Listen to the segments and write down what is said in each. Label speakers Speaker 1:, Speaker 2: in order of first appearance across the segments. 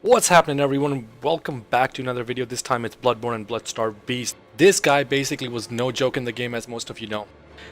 Speaker 1: What's happening, everyone? Welcome back to another video. This time it's Bloodborne and Bloodstarved Beast. This guy basically was no joke in the game, as most of you know.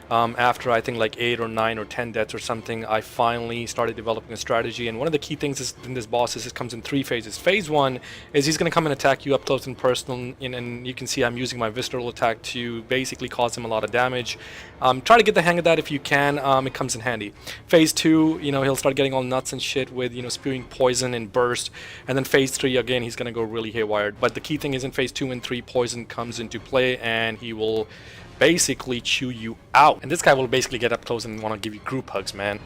Speaker 1: After I think like 8 or 9 or 10 deaths or something, I finally started developing a strategy, and one of the key things in this boss is it comes in 3 phases. Phase 1 is he's going to come and attack you up close and personal, and you can see I'm using my visceral attack to basically cause him a lot of damage. Try to get the hang of that if you can. It comes in handy. Phase 2, he'll start getting all nuts and shit with spewing poison and burst, and then phase 3 again he's going to go really haywire. But the key thing is in phase 2 and 3 poison comes into play, and he will basically chew you out, and this guy will basically get up close and want to give you group hugs, man.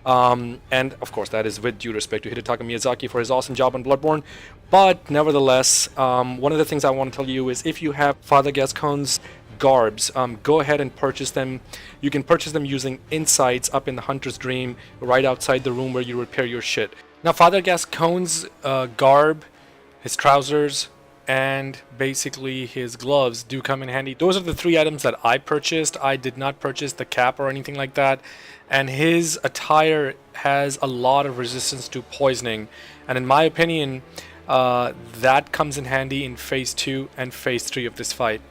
Speaker 1: And of course that is with due respect to Hidetaka Miyazaki for his awesome job on Bloodborne, but nevertheless, one of the things I want to tell you is if you have Father Gascon's garbs, go ahead and purchase them. You can purchase them using insights up in the Hunter's Dream, right outside the room where you repair your shit. Now Father Gascon's garb, his trousers, and basically his gloves do come in handy. Those are the 3 items that I purchased. I did not purchase the cap or anything like that, and his attire has a lot of resistance to poisoning, and in my opinion that comes in handy in phase 2 and phase 3 of this fight.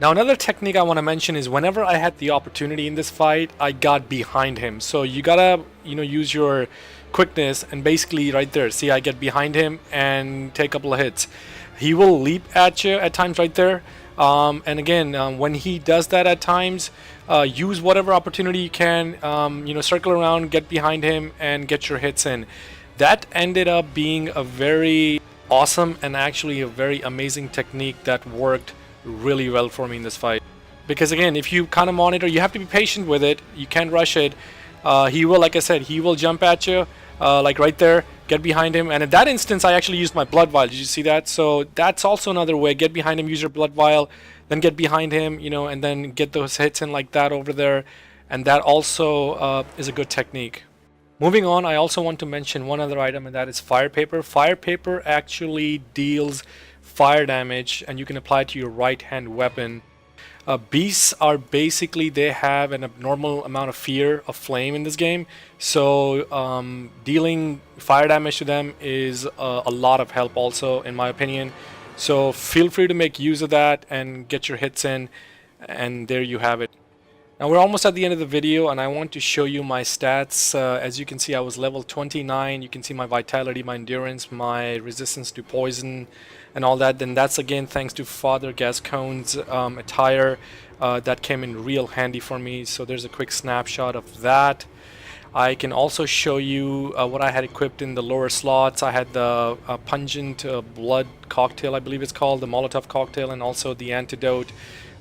Speaker 1: Now another technique I want to mention is whenever I had the opportunity in this fight, I got behind him. So you gotta use your quickness, and basically right there, see, I get behind him and take a couple of hits. He will leap at you at times right there, and again, when he does that at times, use whatever opportunity you can, circle around, get behind him, and get your hits in. That ended up being a very awesome and actually a very amazing technique that worked really well for me in this fight. Because again, if you kind of monitor, you have to be patient with it, you can't rush it. He will, like I said, he will jump at you, like right there, get behind him, and in that instance I actually used my blood vial. Did you see that? So that's also another way. Get behind him, use your blood vial, then get behind him, and then get those hits in like that over there, and that also is a good technique. Moving on, I also want to mention one other item, and that is fire paper. Fire paper actually deals fire damage, and you can apply it to your right hand weapon. Beasts are basically, they have an abnormal amount of fear of flame in this game, so dealing fire damage to them is a lot of help also, in my opinion. So feel free to make use of that and get your hits in, and there you have it. Now we're almost at the end of the video, and I want to show you my stats. As you can see, I was level 29. You can see my vitality, my endurance, my resistance to poison, and all that. Then that's again thanks to Father Gascon's attire that came in real handy for me. So there's a quick snapshot of that. I can also show you what I had equipped in the lower slots. I had the pungent blood cocktail, I believe it's called, the Molotov cocktail, and also the antidote,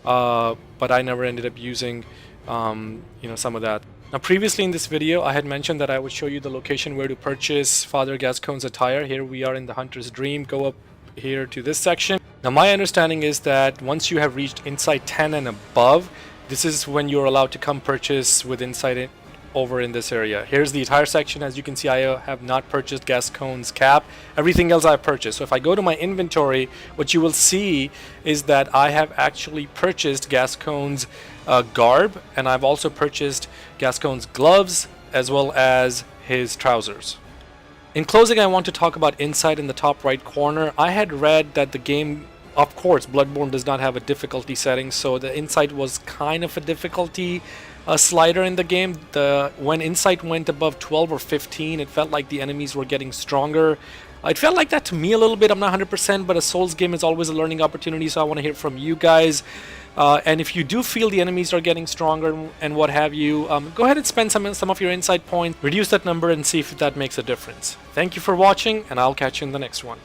Speaker 1: but I never ended up using some of that. Now previously in this video I had mentioned that I would show you the location where to purchase Father Gascon's attire. Here we are in the Hunter's Dream. Go up here to this section. Now my understanding is that once you have reached Insight 10 and above, this is when you're allowed to come purchase with Insight over in this area. Here's the attire section. As you can see, I have not purchased Gascon's cap. Everything else I've purchased. So if I go to my inventory, what you will see is that I have actually purchased Gascon's garb, and I've also purchased Gascon's gloves as well as his trousers. In closing, I want to talk about Insight in the top right corner. I had read that the game, of course, Bloodborne does not have a difficulty setting, so the Insight was kind of a difficulty slider in the game. When Insight went above 12 or 15, it felt like the enemies were getting stronger. It felt like that to me a little bit. I'm not 100%, but a Souls game is always a learning opportunity, so I want to hear from you guys. And if you do feel the enemies are getting stronger and what have you, go ahead and spend some of your insight points, reduce that number, and see if that makes a difference. Thank you for watching, and I'll catch you in the next one.